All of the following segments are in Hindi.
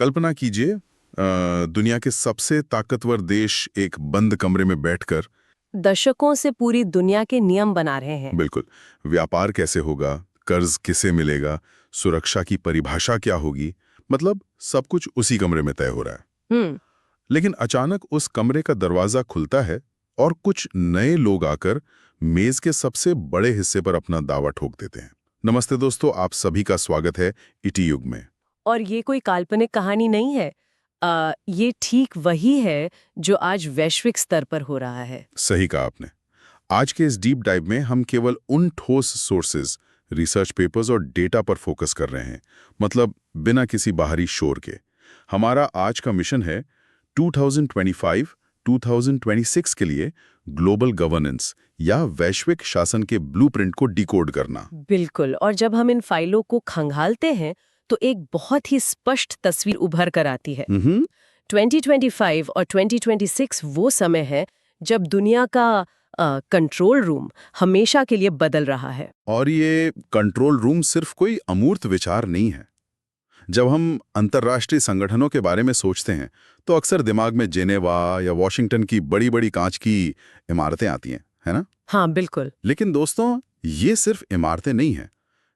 कल्पना कीजिए दुनिया के सबसे ताकतवर देश एक बंद कमरे में बैठकर दशकों से पूरी दुनिया के नियम बना रहे हैं। बिल्कुल, व्यापार कैसे होगा, कर्ज किसे मिलेगा, सुरक्षा की परिभाषा क्या होगी, मतलब सब कुछ उसी कमरे में तय हो रहा है। लेकिन अचानक उस कमरे का दरवाजा खुलता है और कुछ नए लोग आकर मेज के सबसे बड़े हिस्से पर अपना दावा ठोक देते हैं। नमस्ते दोस्तों, आप सभी का स्वागत है इटी युग में। और ये कोई काल्पनिक कहानी नहीं है। ये ठीक वही है जो आज वैश्विक स्तर पर हो रहा है। सही कहा आपने। आज के इस डीप डाइव में हम केवल उन ठोस सोर्सेज, रिसर्च पेपर्स और डेटा पर फोकस कर रहे हैं, मतलब बिना किसी बाहरी शोर के। हमारा आज का मिशन है 2025-2026 के लिए ग्लोबल गवर्नेंस या वैश्विक शासन के ब्लूप्रिंट को डिकोड करना। बिल्कुल, और जब हम इन फाइलों को खंगालते हैं तो एक बहुत ही स्पष्ट तस्वीर उभर कर आती है। 2025 और 2026 वो समय है जब दुनिया का कंट्रोल रूम हमेशा के लिए बदल रहा है। और ये कंट्रोल रूम सिर्फ कोई अमूर्त विचार नहीं है। जब हम अंतर्राष्ट्रीय संगठनों के बारे में सोचते हैं तो अक्सर दिमाग में जेनेवा या वॉशिंगटन की बड़ी बड़ी कांच की इमारतें आती हैं, है ना? हाँ बिल्कुल। लेकिन दोस्तों, ये सिर्फ इमारतें नहीं हैं।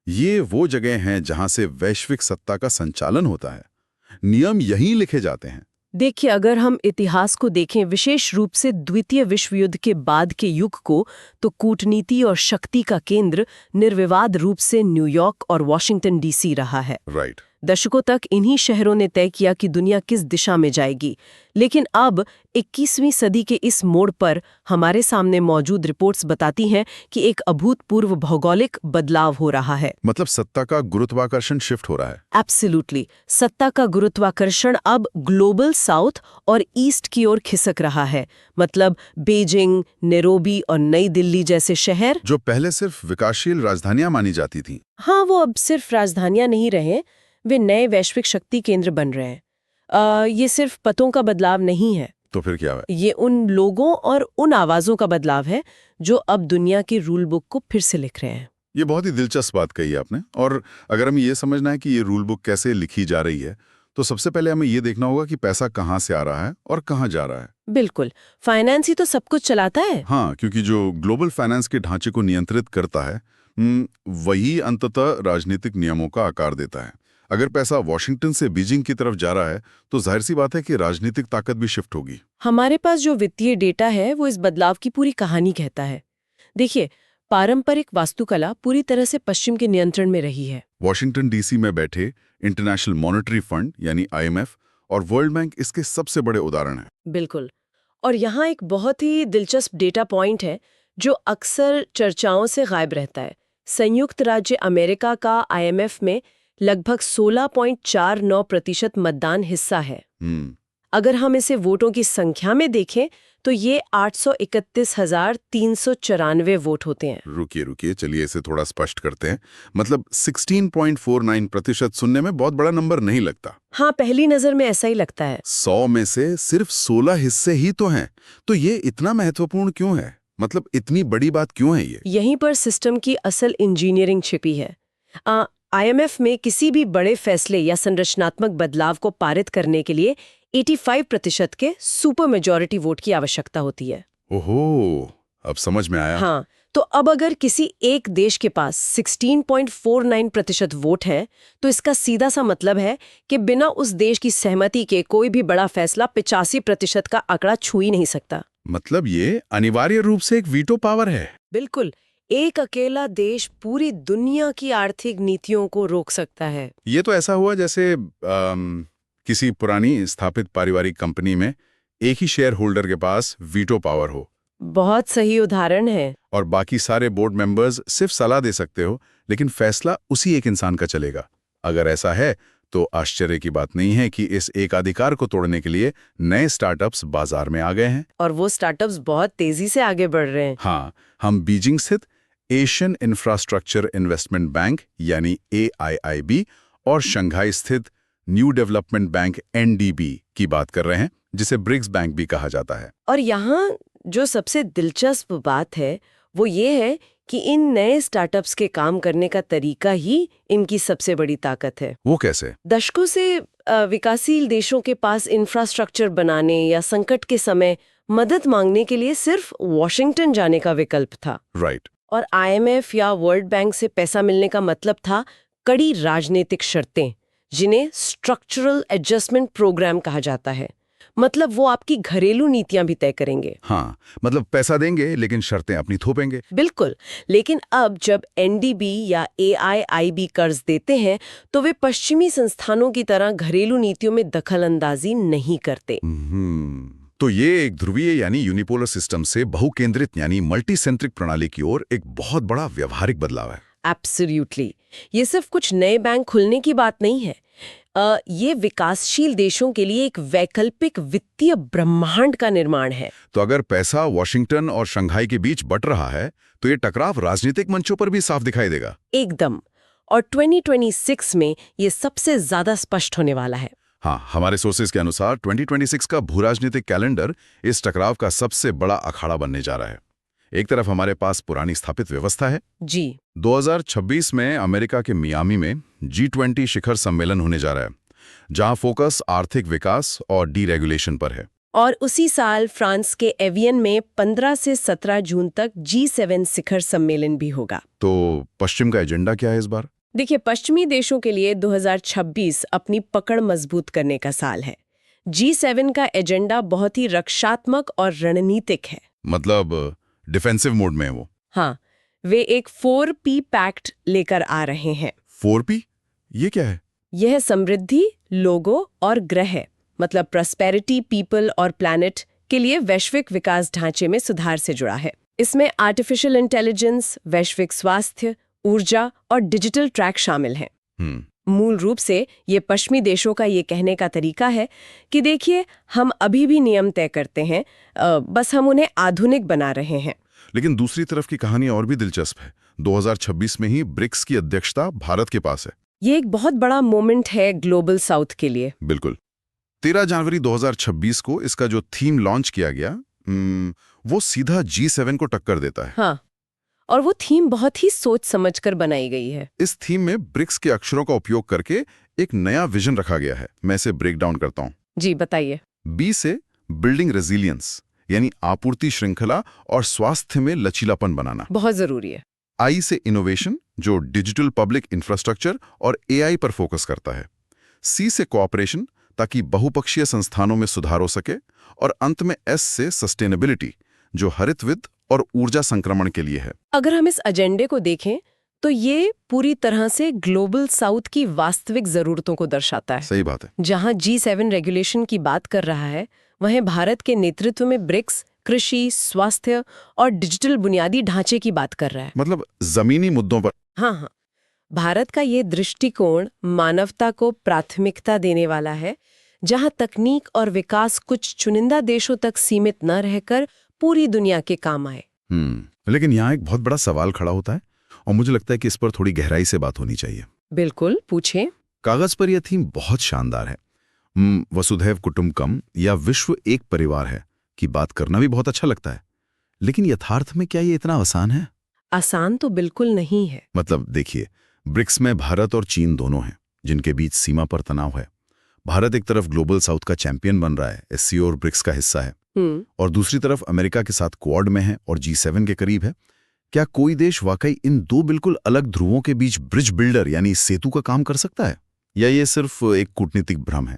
ये वो जगह हैं जहां से वैश्विक सत्ता का संचालन होता है। नियम यहीं लिखे जाते हैं। देखिए, अगर हम इतिहास को देखें, विशेष रूप से द्वितीय विश्व युद्ध के बाद के युग को, तो कूटनीति और शक्ति का केंद्र निर्विवाद रूप से न्यूयॉर्क और वॉशिंगटन डीसी रहा है। राइट। दशकों तक इन्हीं शहरों ने तय किया कि दुनिया किस दिशा में जाएगी। लेकिन अब 21वीं सदी के इस मोड़ पर हमारे सामने मौजूद रिपोर्ट्स बताती हैं कि एक अभूतपूर्व भौगोलिक बदलाव हो रहा है। मतलब सत्ता का गुरुत्वाकर्षण शिफ्ट हो रहा है। एब्सोल्युटली, सत्ता का गुरुत्वाकर्षण अब ग्लोबल साउथ और ईस्ट की ओर खिसक रहा है। मतलब बीजिंग, नैरोबी और नई दिल्ली जैसे शहर, जो पहले सिर्फ विकासशील राजधानियां मानी जाती थीं, हाँ, वो अब सिर्फ राजधानियां नहीं रहे, वे नए वैश्विक शक्ति केंद्र बन रहे हैं। ये सिर्फ पतों का बदलाव नहीं है। तो फिर क्या है? ये उन लोगों और उन आवाजों का बदलाव है जो अब दुनिया की रूल बुक को फिर से लिख रहे हैं। ये बहुत ही दिलचस्प बात कही आपने। और अगर हमें ये समझना है कि ये रूल बुक कैसे लिखी जा रही है, तो सबसे पहले हमें ये देखना होगा कि पैसा कहाँ से आ रहा है और कहाँ जा रहा है। बिल्कुल, फाइनेंस ही तो सब कुछ चलाता है। हाँ, क्योंकि जो ग्लोबल फाइनेंस के ढांचे को नियंत्रित करता है, वही अंततः राजनीतिक नियमों का आकार देता है। अगर पैसा वॉशिंगटन से बीजिंग की तरफ जा रहा है तो जाहिर सी बात है कि राजनीतिक ताकत भी शिफ्ट होगी। हमारे पास जो वित्तीय डेटा है वो इस बदलाव की पूरी कहानी कहता है। देखिए, पारंपरिक वास्तुकला पूरी तरह से पश्चिम के नियंत्रण में रही है। वॉशिंगटन डीसी में बैठे इंटरनेशनल मॉनेटरी फंड यानी IMF और वर्ल्ड बैंक इसके सबसे बड़े उदाहरण हैं। बिल्कुल, और यहाँ एक बहुत ही दिलचस्प डेटा पॉइंट है जो अक्सर चर्चाओं से गायब रहता है। संयुक्त राज्य अमेरिका का IMF में लगभग 16.49% मतदान हिस्सा है। अगर हम इसे वोटों की संख्या में देखें तो ये 831,394 वोट होते हैं। रुकिए, चलिए इसे थोड़ा स्पष्ट करते हैं। मतलब 16.49% सुनने में बहुत बड़ा नंबर नहीं लगता। हाँ, पहली नजर में ऐसा ही लगता है। 100 में से सिर्फ 16 हिस्से ही तो हैं। तो ये इतना महत्वपूर्ण क्यों है? मतलब इतनी बड़ी बात क्यों है ये? यहीं पर सिस्टम की असल इंजीनियरिंग छिपी है। IMF में किसी भी बड़े फैसले या संरचनात्मक बदलाव को पारित करने के लिए 85% के सुपर मेजॉरिटी वोट की आवश्यकता होती है। ओहो, अब समझ में आया। हाँ, तो अब अगर किसी एक देश के पास 16.49% वोट है तो इसका सीधा सा मतलब है कि बिना उस देश की सहमति के कोई भी बड़ा फैसला 85% का आंकड़ा छू ही नहीं सकता। मतलब ये अनिवार्य रूप से एक वीटो पावर है। बिल्कुल, एक अकेला देश पूरी दुनिया की आर्थिक नीतियों को रोक सकता है। ये तो ऐसा हुआ जैसे किसी पुरानी स्थापित पारिवारिक कंपनी में एक ही शेयर होल्डर के पास वीटो पावर हो। बहुत सही उदाहरण है। और बाकी सारे बोर्ड मेंबर्स सिर्फ सलाह दे सकते हो, लेकिन फैसला उसी एक इंसान का चलेगा। अगर ऐसा है तो आश्चर्य की बात नहीं है कि इस एकाधिकार को तोड़ने के लिए नए स्टार्टअप्स बाजार में आ गए हैं। और वो स्टार्टअप्स बहुत तेजी से आगे बढ़ रहे हैं। हाँ, हम बीजिंग स्थित एशियन इंफ्रास्ट्रक्चर इन्वेस्टमेंट बैंक यानी AIIB और शंघाई स्थित न्यू डेवलपमेंट बैंक NDB की बात कर रहे हैं, जिसे ब्रिक्स बैंक भी कहा जाता है। और यहाँ जो सबसे दिलचस्प बात है वो ये है कि इन नए स्टार्टअप्स के काम करने का तरीका ही इनकी सबसे बड़ी ताकत है। वो कैसे? दशकों से विकासशील देशों के पास इंफ्रास्ट्रक्चर बनाने या संकट के समय मदद मांगने के लिए सिर्फ वॉशिंगटन जाने का विकल्प था। राइट। और IMF या वर्ल्ड बैंक से पैसा मिलने का मतलब था कड़ी राजनीतिक शर्तें, जिन्हें स्ट्रक्चरल एडजस्टमेंट प्रोग्राम कहा जाता है। मतलब वो आपकी घरेलू नीतियां भी तय करेंगे। हाँ, मतलब पैसा देंगे लेकिन शर्तें अपनी थोपेंगे। बिल्कुल। लेकिन अब जब NDB या AIIB कर्ज देते हैं तो वे पश्चिमी संस्थानों की तरह घरेलू नीतियों में दखल अंदाजी नहीं करते। तो ये एक ध्रुवीय यानी यूनिपोलर सिस्टम से बहुकेंद्रित यानी मल्टीसेंट्रिक प्रणाली की ओर एक बहुत बड़ा व्यवहारिक बदलाव है। एब्सोल्युटली। ये सिर्फ कुछ नए बैंक खुलने की बात नहीं है। ये विकासशील देशों के लिए एक वैकल्पिक वित्तीय ब्रह्मांड का निर्माण है। तो अगर पैसा वॉशिंगटन और शंघाई के बीच बट रहा है तो ये टकराव राजनीतिक मंचों पर भी साफ दिखाई देगा। एकदम। और 2026 में ये सबसे ज्यादा स्पष्ट होने वाला है। हाँ, हमारे सोर्सेज के अनुसार 2026 का भूराजनीतिक कैलेंडर इस टकराव का सबसे बड़ा अखाड़ा बनने जा रहा है। एक तरफ हमारे पास पुरानी स्थापित व्यवस्था है जी। 2026 में अमेरिका के मियामी में G20 शिखर सम्मेलन होने जा रहा है, जहां फोकस आर्थिक विकास और डीरेगुलेशन पर है। और उसी साल फ्रांस के एवियन में 15 से 17 जून तक G7 शिखर सम्मेलन भी होगा। तो पश्चिम का एजेंडा क्या है इस बार? देखिए, पश्चिमी देशों के लिए 2026 अपनी पकड़ मजबूत करने का साल है। G7 का एजेंडा बहुत ही रक्षात्मक और रणनीतिक है। मतलब डिफेंसिव मोड में है वो। हाँ, वे एक 4P पैक्ट लेकर आ रहे हैं। 4P? ये क्या है? यह समृद्धि, लोगों और ग्रह, मतलब प्रॉस्पेरिटी, पीपल और प्लैनेट के लिए वैश्विक विकास ढांचे में सुधार से जुड़ा है। इसमें आर्टिफिशियल इंटेलिजेंस, वैश्विक स्वास्थ्य, ऊर्जा और डिजिटल ट्रैक शामिल हैं। मूल रूप से ये पश्चिमी देशों का ये कहने का तरीका है कि देखिए, हम अभी भी नियम तय करते हैं, बस हम उन्हें आधुनिक बना रहे हैं। लेकिन दूसरी तरफ की कहानी और भी दिलचस्प है। 2026 में ही ब्रिक्स की अध्यक्षता भारत के पास है। ये एक बहुत बड़ा मोमेंट है ग्लोबल साउथ के लिए। बिल्कुल। 13 जनवरी 2026 को इसका जो थीम लॉन्च किया गया, वो सीधा G7 को टक्कर देता है। हाँ, और वो थीम बहुत ही सोच समझकर बनाई गई है। इस थीम में ब्रिक्स के अक्षरों का उपयोग करके एक नया विजन रखा गया है। मैं इसे ब्रेक डाउन करता हूँ। जी, बताइए। B से बिल्डिंग रेजिलियंस, यानी आपूर्ति श्रृंखला और स्वास्थ्य में लचीलापन बनाना। बहुत जरूरी है। I से इनोवेशन, जो डिजिटल पब्लिक इंफ्रास्ट्रक्चर और AI पर फोकस करता है। C से कोऑपरेशन, ताकि बहुपक्षीय संस्थानों में सुधार हो सके। और अंत में S से सस्टेनेबिलिटी, जो हरित वित्त और ऊर्जा संक्रमण के लिए है। अगर हम इस एजेंडे को देखें तो ये पूरी तरह से ग्लोबल साउथ की वास्तविक जरूरतों को दर्शाता है। सही बात है। जहां G7 रेगुलेशन की बात कर रहा है, वहीं भारत के नेतृत्व में ब्रिक्स कृषि, स्वास्थ्य और डिजिटल बुनियादी ढांचे की बात कर रहा है। मतलब जमीनी मुद्दों पर। हाँ, भारत का ये दृष्टिकोण मानवता को प्राथमिकता देने वाला है, जहां तकनीक और विकास कुछ चुनिंदा देशों तक सीमित न रहकर पूरी दुनिया के काम आए। लेकिन यहाँ एक बहुत बड़ा सवाल खड़ा होता है और मुझे लगता है कि इस पर थोड़ी गहराई से बात होनी चाहिए। बिल्कुल, पूछें। कागज पर यह थीम बहुत शानदार है, वसुधैव कुटुंबकम या विश्व एक परिवार है की बात करना भी बहुत अच्छा लगता है। लेकिन यथार्थ में क्या ये इतना आसान है? आसान तो बिल्कुल नहीं है। मतलब देखिए, ब्रिक्स में भारत और चीन दोनों हैं, जिनके बीच सीमा पर तनाव है। भारत एक तरफ ग्लोबल साउथ का चैंपियन बन रहा है, SCO और ब्रिक्स का हिस्सा है, और दूसरी तरफ अमेरिका के साथ क्वाड में है और G7 के करीब है। क्या कोई देश वाकई इन दो बिल्कुल अलग ध्रुवों के बीच ब्रिज बिल्डर यानी सेतु का काम कर सकता है, या ये सिर्फ एक कूटनीतिक भ्रम है?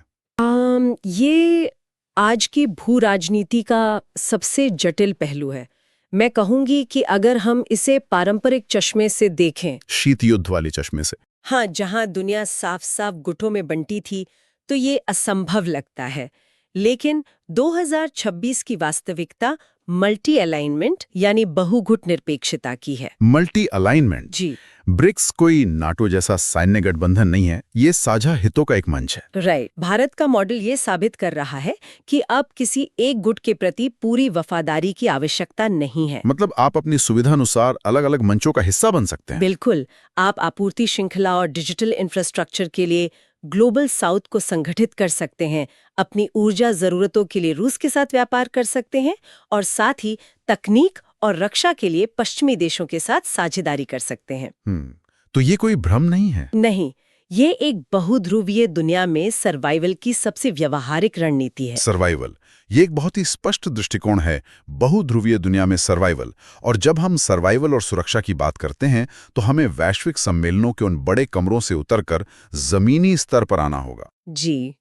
ये आज की भू राजनीति का सबसे जटिल पहलू है। मैं कहूंगी कि अगर हम इसे पारंपरिक चश्मे से देखें, शीत युद्ध वाले चश्मे से, हाँ, जहां दुनिया साफ साफ गुटों में बंटी थी, तो ये असंभव लगता है। लेकिन 2026 की वास्तविकता मल्टी अलाइनमेंट यानी बहुगुट निरपेक्षता की है। Multi alignment? जी। ब्रिक्स कोई नाटो जैसा सैन्य गठबंधन नहीं है, ये साझा हितों का एक मंच है। राइट। भारत का मॉडल ये साबित कर रहा है कि अब किसी एक गुट के प्रति पूरी वफादारी की आवश्यकता नहीं है। मतलब आप अपनी सुविधा अनुसार अलग अलग मंचों का हिस्सा बन सकते हैं। बिल्कुल। आप आपूर्ति श्रृंखला और डिजिटल इंफ्रास्ट्रक्चर के लिए ग्लोबल साउथ को संगठित कर सकते हैं, अपनी ऊर्जा जरूरतों के लिए रूस के साथ व्यापार कर सकते हैं, और साथ ही तकनीक और रक्षा के लिए पश्चिमी देशों के साथ साझेदारी कर सकते हैं। तो ये कोई भ्रम नहीं है? नहीं, ये एक बहुध्रुवीय दुनिया में सर्वाइवल की सबसे व्यावहारिक रणनीति है। सर्वाइवल, ये एक बहुत ही स्पष्ट दृष्टिकोण है, बहुध्रुवीय दुनिया में सर्वाइवल। और जब हम सर्वाइवल और सुरक्षा की बात करते हैं तो हमें वैश्विक सम्मेलनों के उन बड़े कमरों से उतरकर जमीनी स्तर पर आना होगा। जी,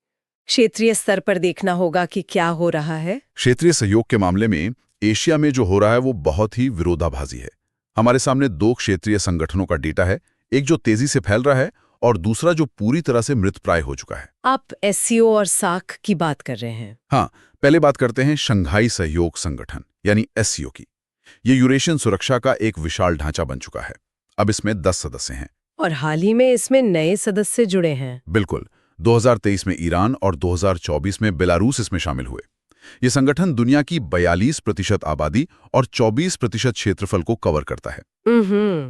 क्षेत्रीय स्तर पर देखना होगा कि क्या हो रहा है। क्षेत्रीय सहयोग के मामले में एशिया में जो हो रहा है वो बहुत ही विरोधाभासी है। हमारे सामने दो क्षेत्रीय संगठनों का डेटा है, एक जो तेजी से फैल रहा है और दूसरा जो पूरी तरह से मृतप्राय हो चुका है। आप एससीओ और सार्क की बात कर रहे हैं? हाँ, पहले बात करते हैं शंघाई सहयोग संगठन यानी एससीओ की। ये यूरेशियन सुरक्षा का एक विशाल ढांचा बन चुका है। अब इसमें 10 सदस्य हैं। और हाल ही में इसमें नए सदस्य जुड़े हैं। बिल्कुल, 2023 में ईरान और 2024 में बेलारूस इसमें शामिल हुए। ये संगठन दुनिया की 42% आबादी और 24% क्षेत्रफल को कवर करता है।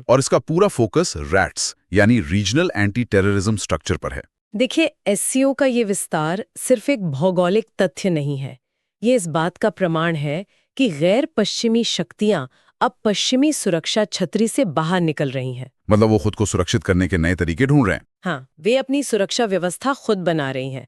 और इसका पूरा फोकस रैट्स यानी रीजनल एंटी टेररिज्म स्ट्रक्चर पर है। देखिए, एससीओ का ये विस्तार सिर्फ एक भौगोलिक तथ्य नहीं है, ये इस बात का प्रमाण है कि गैर पश्चिमी शक्तियां अब पश्चिमी सुरक्षा छतरी से बाहर निकल रही हैं। मतलब वो खुद को सुरक्षित करने के नए तरीके ढूंढ रहे हैं। हाँ, वे अपनी सुरक्षा व्यवस्था खुद बना रही हैं।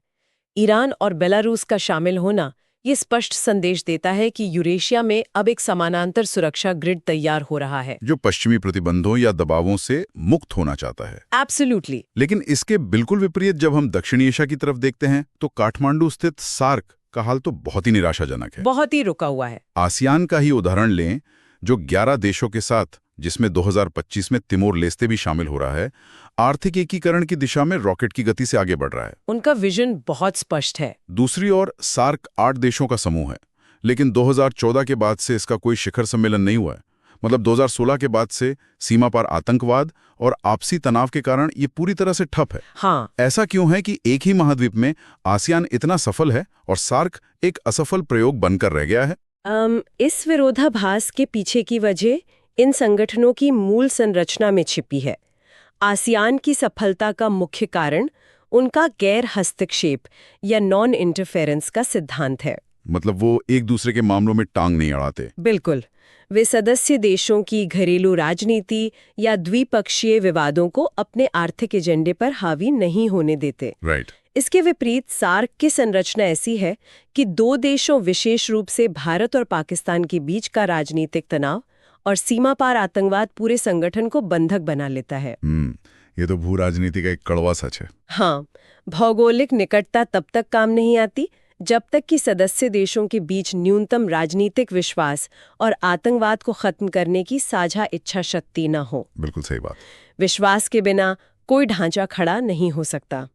ईरान और बेलारूस का शामिल होना ये स्पष्ट संदेश देता है कि यूरेशिया में अब एक समानांतर सुरक्षा ग्रिड तैयार हो रहा है, जो पश्चिमी प्रतिबंधों या दबावों से मुक्त होना चाहता है। एब्सोल्युटली। लेकिन इसके बिल्कुल विपरीत जब हम दक्षिणी एशिया की तरफ देखते हैं तो काठमांडू स्थित सार्क का हाल तो बहुत ही निराशाजनक है। बहुत ही रुका हुआ है। आसियान का ही उदाहरण लें, जो 11 देशों के साथ, जिसमें 2025 में तिमोर लेस्ते भी शामिल हो रहा है, आर्थिक एकीकरण की दिशा में रॉकेट की गति से आगे बढ़ रहा है। उनका विजन बहुत स्पष्ट है। दूसरी ओर सार्क 8 देशों का समूह है, लेकिन 2014 के बाद से इसका कोई शिखर सम्मेलन नहीं हुआ है। मतलब 2016 के बाद से सीमा पार आतंकवाद और आपसी तनाव के कारण ये पूरी तरह से ठप है। हाँ, ऐसा क्यों है कि एक ही महाद्वीप में आसियान इतना सफल है और सार्क एक असफल प्रयोग बनकर रह गया है? इस विरोधाभास के पीछे की वजह इन संगठनों की मूल संरचना में छिपी है। आसियान की सफलता का मुख्य कारण उनका गैर हस्तक्षेप या नॉन इंटरफेरेंस का सिद्धांत है। मतलब वो एक दूसरे के मामलों में टांग नहीं अड़ाते। बिल्कुल, वे सदस्य देशों की घरेलू राजनीति या द्विपक्षीय विवादों को अपने आर्थिक एजेंडे पर हावी नहीं होने देते। राइट। इसके विपरीत सार्क की संरचना ऐसी है कि दो देशों, विशेष रूप से भारत और पाकिस्तान के बीच का राजनीतिक तनाव और सीमा पार आतंकवाद पूरे संगठन को बंधक बना लेता है। ये तो भू राजनीति का एक कड़वा सच है। हाँ, भौगोलिक निकटता तब तक काम नहीं आती जब तक कि सदस्य देशों के बीच न्यूनतम राजनीतिक विश्वास और आतंकवाद को खत्म करने की साझा इच्छा शक्ति न हो। बिल्कुल सही बात। विश्वास के बिना कोई ढांचा खड़ा नहीं हो सकता।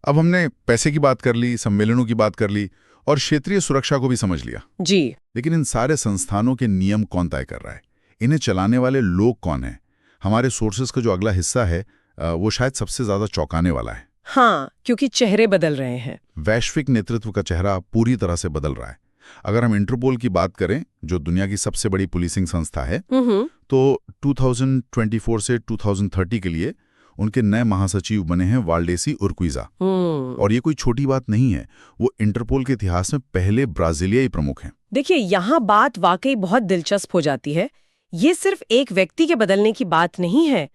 अब हमने पैसे की बात कर ली, सम्मेलनों की बात कर ली और क्षेत्रीय सुरक्षा को भी समझ लिया। जी। लेकिन इन सारे संस्थानों के नियम कौन तय कर रहा है? इन्हें चलाने वाले लोग कौन हैं? हमारे सोर्सेज का जो अगला हिस्सा है वो शायद सबसे ज्यादा चौंकाने वाला है। हाँ, क्योंकि चेहरे बदल रहे हैं। वैश्विक नेतृत्व का चेहरा पूरी तरह से बदल रहा है। अगर हम इंटरपोल की बात करें, जो दुनिया की सबसे बड़ी पुलिसिंग संस्था है, तो 2024 से 2030 के लिए उनके नए महासचिव बने हैं वाल्डेसी उर्क्विज़ा। और ये कोई छोटी बात नहीं है, वो इंटरपोल के इतिहास में पहले ब्राजीलियाई प्रमुख हैं। देखिए, यहाँ बात वाकई बहुत दिलचस्प हो जाती है। ये सिर्फ एक व्यक्ति के बदलने की बात नहीं है,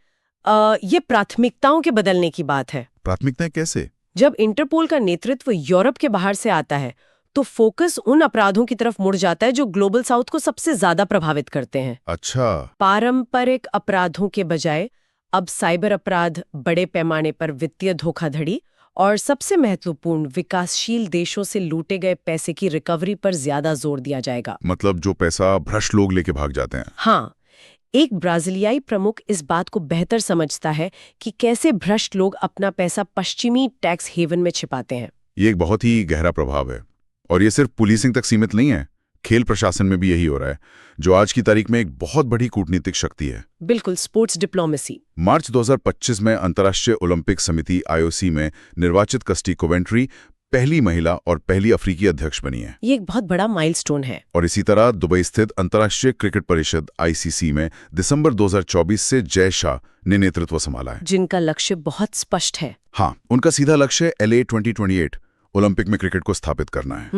ये प्राथमिकताओं के बदलने की बात है। प्राथमिकताएं कैसे? जब इंटरपोल का नेतृत्व यूरोप के बाहर से आता है तो फोकस उन अपराधों की तरफ मुड़ जाता है जो ग्लोबल साउथ को सबसे ज्यादा प्रभावित करते हैं। अच्छा। पारंपरिक अपराधों के बजाय अब साइबर अपराध, बड़े पैमाने पर वित्तीय धोखाधड़ी और सबसे महत्वपूर्ण विकासशील देशों से लूटे गए पैसे की रिकवरी पर ज्यादा जोर दिया जाएगा। मतलब जो पैसा भ्रष्ट लोग लेके भाग जाते हैं। हाँ, एक ब्राजीलियाई प्रमुख इस बात को बेहतर समझता है कि कैसे भ्रष्ट लोग अपना पैसा पश्चिमी टैक्स हेवन में छिपाते हैं। ये एक बहुत ही गहरा प्रभाव है और ये सिर्फ पुलिसिंग तक सीमित नहीं है, खेल प्रशासन में भी यही हो रहा है, जो आज की तारीख में एक बहुत बड़ी कूटनीतिक शक्ति है। बिल्कुल, स्पोर्ट्स डिप्लोमेसी। मार्च 2025 में अंतर्राष्ट्रीय ओलंपिक समिति IOC में निर्वाचित कस्टी कोवेंट्री पहली महिला और पहली अफ्रीकी अध्यक्ष बनी है। ये एक बहुत बड़ा माइलस्टोन है। और इसी तरह दुबई स्थित अंतर्राष्ट्रीय क्रिकेट परिषद ICC में दिसंबर 2024 से जय शाह ने नेतृत्व संभाला है, जिनका लक्ष्य बहुत स्पष्ट है। हाँ, उनका सीधा लक्ष्य LA 2028 ओलंपिक में क्रिकेट को स्थापित करना है।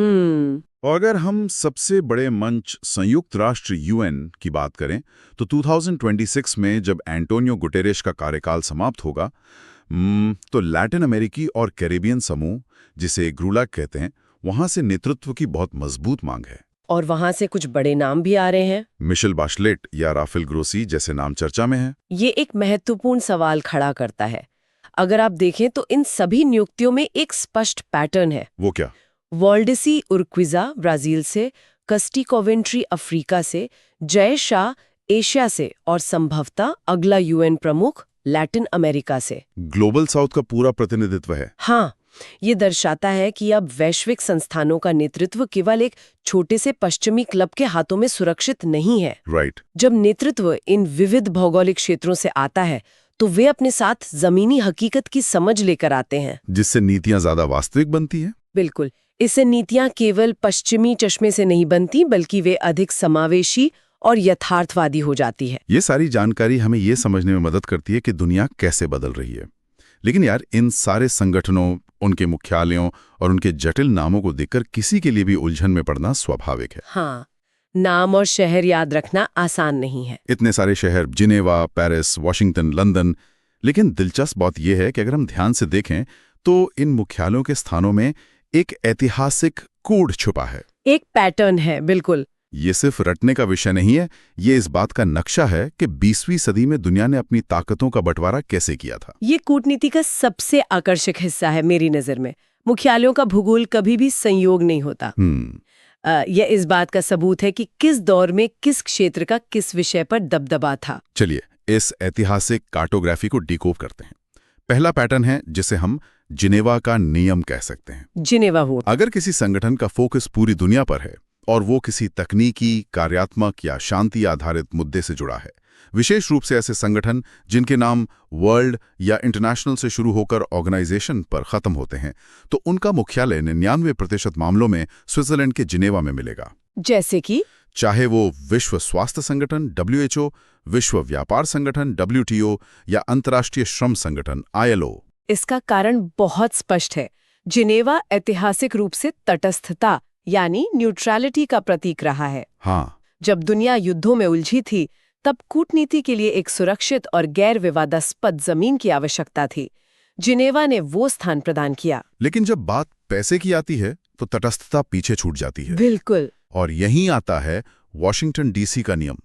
और अगर हम सबसे बड़े मंच संयुक्त राष्ट्र यूएन की बात करें तो 2026 में जब एंटोनियो गुटेरेश का कार्यकाल समाप्त होगा, तो लैटिन अमेरिकी और कैरिबियन समूह, जिसे ग्रूलैक कहते हैं, वहां से नेतृत्व की बहुत मजबूत मांग है। और वहां से कुछ बड़े नाम भी आ रहे हैं। मिशेल बाशलेट या राफेल ग्रोसी जैसे नाम चर्चा में हैं। ये एक महत्वपूर्ण सवाल खड़ा करता है। अगर आप देखें तो इन सभी नियुक्तियों में एक स्पष्ट पैटर्न है। वो क्या? वॉल्डेसी उर्क्विज़ा ब्राजील से, कस्टी कोवेंट्री अफ्रीका से, जय शाह एशिया से और संभवतः अगला यूएन प्रमुख लैटिन अमेरिका से। ग्लोबल साउथ का पूरा प्रतिनिधित्व है। हाँ, ये दर्शाता है कि अब वैश्विक संस्थानों का नेतृत्व केवल एक छोटे से पश्चिमी क्लब के हाथों में सुरक्षित नहीं है। राइट। जब नेतृत्व इन विविध भौगोलिक क्षेत्रों से आता है तो वे अपने साथ जमीनी हकीकत की समझ लेकर आते हैं, जिससे नीतियां ज्यादा वास्तविक बनती हैं। बिल्कुल। इससे नीतियां केवल पश्चिमी चश्मे से नहीं बनती, बल्कि वे अधिक समावेशी और यथार्थवादी हो जाती है। ये सारी जानकारी हमें ये समझने में मदद करती है कि दुनिया कैसे बदल रही है। लेकिन यार, इन सारे संगठनों, उनके मुख्यालयों और उनके जटिल नामों को देखकर किसी के लिए भी उलझन में पड़ना स्वाभाविक है। हाँ, नाम और शहर याद रखना आसान नहीं है। इतने सारे शहर, जिनेवा, पेरिस, वॉशिंगटन, लंदन। लेकिन दिलचस्प बात यह है कि अगर हम ध्यान से देखें तो इन मुख्यालयों के स्थानों में एक ऐतिहासिक कोड छुपा है, एक पैटर्न है। बिल्कुल। ये सिर्फ रटने का विषय नहीं है, ये इस बात का नक्शा है कि 20वीं सदी में दुनिया ने अपनी ताकतों का बंटवारा कैसे किया था। ये कूटनीति का सबसे आकर्षक हिस्सा है मेरी नजर में। मुख्यालयों का भूगोल कभी भी संयोग नहीं होता। यह इस बात का सबूत है कि किस दौर में किस क्षेत्र का किस विषय पर दबदबा था। चलिए इस ऐतिहासिक कार्टोग्राफी को डिकोड करते हैं। पहला पैटर्न है जिसे हम जिनेवा का नियम कह सकते हैं। जिनेवा हो। अगर किसी संगठन का फोकस पूरी दुनिया पर है और वो किसी तकनीकी, कार्यात्मक या शांति आधारित मुद्दे से जुड़ा है, विशेष रूप से ऐसे संगठन जिनके नाम वर्ल्ड या इंटरनेशनल से शुरू होकर ऑर्गेनाइजेशन पर खत्म होते हैं, तो उनका मुख्यालय 99% मामलों में स्विट्जरलैंड के जिनेवा में मिलेगा। जैसे कि चाहे वो विश्व स्वास्थ्य संगठन WHO, विश्व व्यापार संगठन WTO या अंतर्राष्ट्रीय श्रम संगठन ILO। इसका कारण बहुत स्पष्ट है। जिनेवा ऐतिहासिक रूप से तटस्थता यानी न्यूट्रलिटी का प्रतीक रहा है। हाँ, जब दुनिया युद्धों में उलझी थी, तब कूटनीति के लिए एक सुरक्षित और गैर विवादास्पद जमीन की आवश्यकता थी। जिनेवा ने वो स्थान प्रदान किया। लेकिन जब बात पैसे की आती है तो तटस्थता पीछे छूट जाती है। बिल्कुल। और यहीं आता है वॉशिंगटन DC का नियम।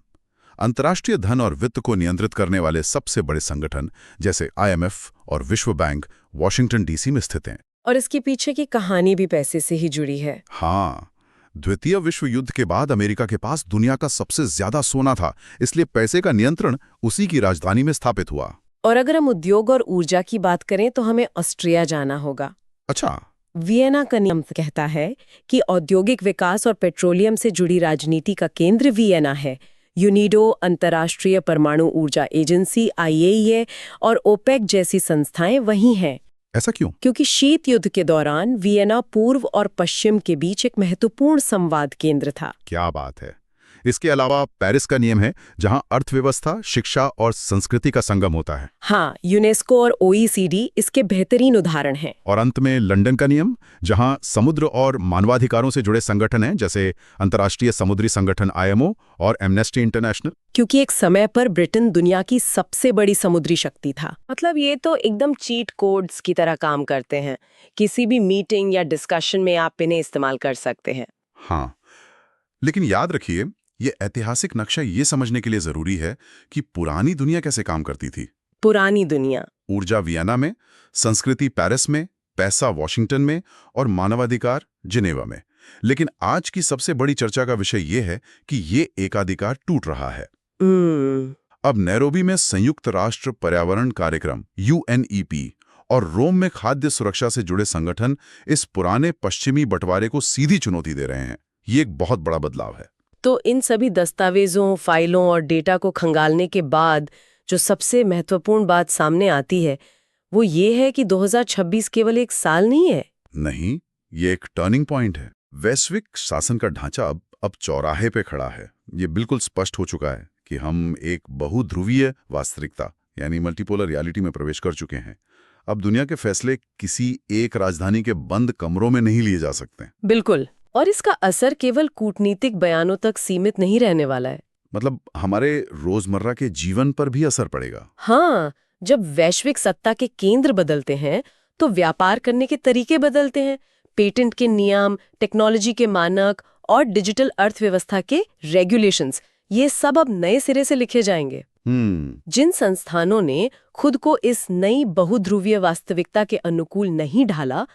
अंतर्राष्ट्रीय धन और वित्त को नियंत्रित करने वाले सबसे बड़े संगठन जैसे IMF और विश्व बैंक वॉशिंगटन DC में स्थित हैं। और इसके पीछे की कहानी भी पैसे से ही जुड़ी है। हाँ, द्वितीय विश्व युद्ध के बाद अमेरिका के पास दुनिया का सबसे ज्यादा सोना था, इसलिए पैसे का नियंत्रण उसी की राजधानी में स्थापित हुआ। और अगर हम उद्योग और ऊर्जा की बात करें तो हमें ऑस्ट्रिया जाना होगा। अच्छा। वियना का नियम कहता है कि औद्योगिक विकास और पेट्रोलियम से जुड़ी राजनीति का केंद्र वियना है। यूनिडो, अंतर्राष्ट्रीय परमाणु ऊर्जा एजेंसी IAEA और OPEC जैसी संस्थाएं वहीं हैं। ऐसा क्यों? क्योंकि शीत युद्ध के दौरान वियना पूर्व और पश्चिम के बीच एक महत्वपूर्ण संवाद केंद्र था। क्या बात है। इसके अलावा पेरिस का नियम है, जहां अर्थव्यवस्था, शिक्षा और संस्कृति का संगम होता है। हाँ, यूनेस्को और OECD इसके बेहतरीन उदाहरण हैं। और अंत में लंदन का नियम, जहां समुद्र और मानवाधिकारों से जुड़े संगठन हैं, जैसे अंतर्राष्ट्रीय समुद्री संगठन IMO और एमनेस्टी इंटरनेशनल। क्योंकि एक समय पर ब्रिटेन दुनिया की सबसे बड़ी समुद्री शक्ति था। मतलब ये तो एकदम चीट कोड्स की तरह काम करते हैं। किसी भी मीटिंग या डिस्कशन में आप इन्हें इस्तेमाल कर सकते हैं। हाँ, लेकिन याद रखिए, ये ऐतिहासिक नक्शा ये समझने के लिए जरूरी है कि पुरानी दुनिया कैसे काम करती थी। पुरानी दुनिया। ऊर्जा वियना में, संस्कृति पेरिस में, पैसा वॉशिंगटन में और मानवाधिकार जिनेवा में। लेकिन आज की सबसे बड़ी चर्चा का विषय ये है कि ये एकाधिकार टूट रहा है। अब नैरोबी में संयुक्त राष्ट्र पर्यावरण कार्यक्रम UNEP और रोम में खाद्य सुरक्षा से जुड़े संगठन इस पुराने पश्चिमी बंटवारे को सीधी चुनौती दे रहे हैं। ये एक बहुत बड़ा बदलाव है। तो इन सभी दस्तावेजों, फाइलों और डेटा को खंगालने के बाद जो सबसे महत्वपूर्ण बात सामने आती है वो ये है कि 2026 केवल एक साल नहीं है। नहीं, ये एक टर्निंग पॉइंट है। वैश्विक शासन का ढांचा अब चौराहे पे खड़ा है। ये बिल्कुल स्पष्ट हो चुका है कि हम एक बहुध्रुवीय वास्तविकता यानी मल्टीपोलर रियलिटी में प्रवेश कर चुके हैं। अब दुनिया के फैसले किसी एक राजधानी के बंद कमरों में नहीं लिए जा सकते। बिल्कुल। और इसका असर केवल कूटनीतिक बयानों तक सीमित नहीं रहने वाला है। मतलब हमारे रोजमर्रा के जीवन पर भी असर पड़ेगा। हाँ, जब वैश्विक सत्ता के केंद्र बदलते हैं तो व्यापार करने के तरीके बदलते हैं। पेटेंट के नियम, टेक्नोलॉजी के मानक और डिजिटल अर्थव्यवस्था के रेगुलेशंस, ये सब अब नए सिरे से लिखे जाएंगे। जिन संस्थानों ने खुद को इस नई बहुध्रुवीय वास्तविकता के अनुकूल नहीं ढाला,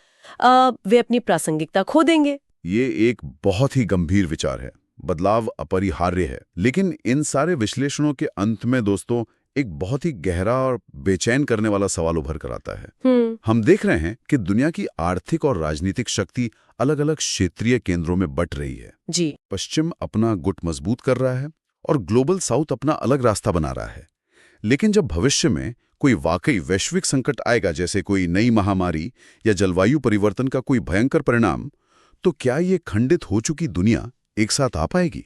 वे अपनी प्रासंगिकता खो देंगे। ये एक बहुत ही गंभीर विचार है। बदलाव अपरिहार्य है, लेकिन इन सारे विश्लेषणों के अंत में दोस्तों एक बहुत ही गहरा और बेचैन करने वाला सवाल उभर कर आता है। हम देख रहे हैं कि दुनिया की आर्थिक और राजनीतिक शक्ति अलग अलग क्षेत्रीय केंद्रों में बट रही है। जी। पश्चिम अपना गुट मजबूत कर रहा है और ग्लोबल साउथ अपना अलग रास्ता बना रहा है। लेकिन जब भविष्य में कोई वाकई वैश्विक संकट आएगा, जैसे कोई नई महामारी या जलवायु परिवर्तन का कोई भयंकर परिणाम, तो क्या ये खंडित हो चुकी दुनिया एक साथ आ पाएगी?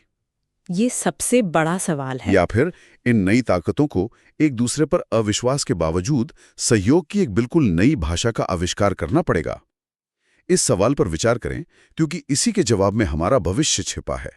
ये सबसे बड़ा सवाल है। या फिर इन नई ताकतों को एक दूसरे पर अविश्वास के बावजूद सहयोग की एक बिल्कुल नई भाषा का आविष्कार करना पड़ेगा? इस सवाल पर विचार करें, क्योंकि इसी के जवाब में हमारा भविष्य छिपा है।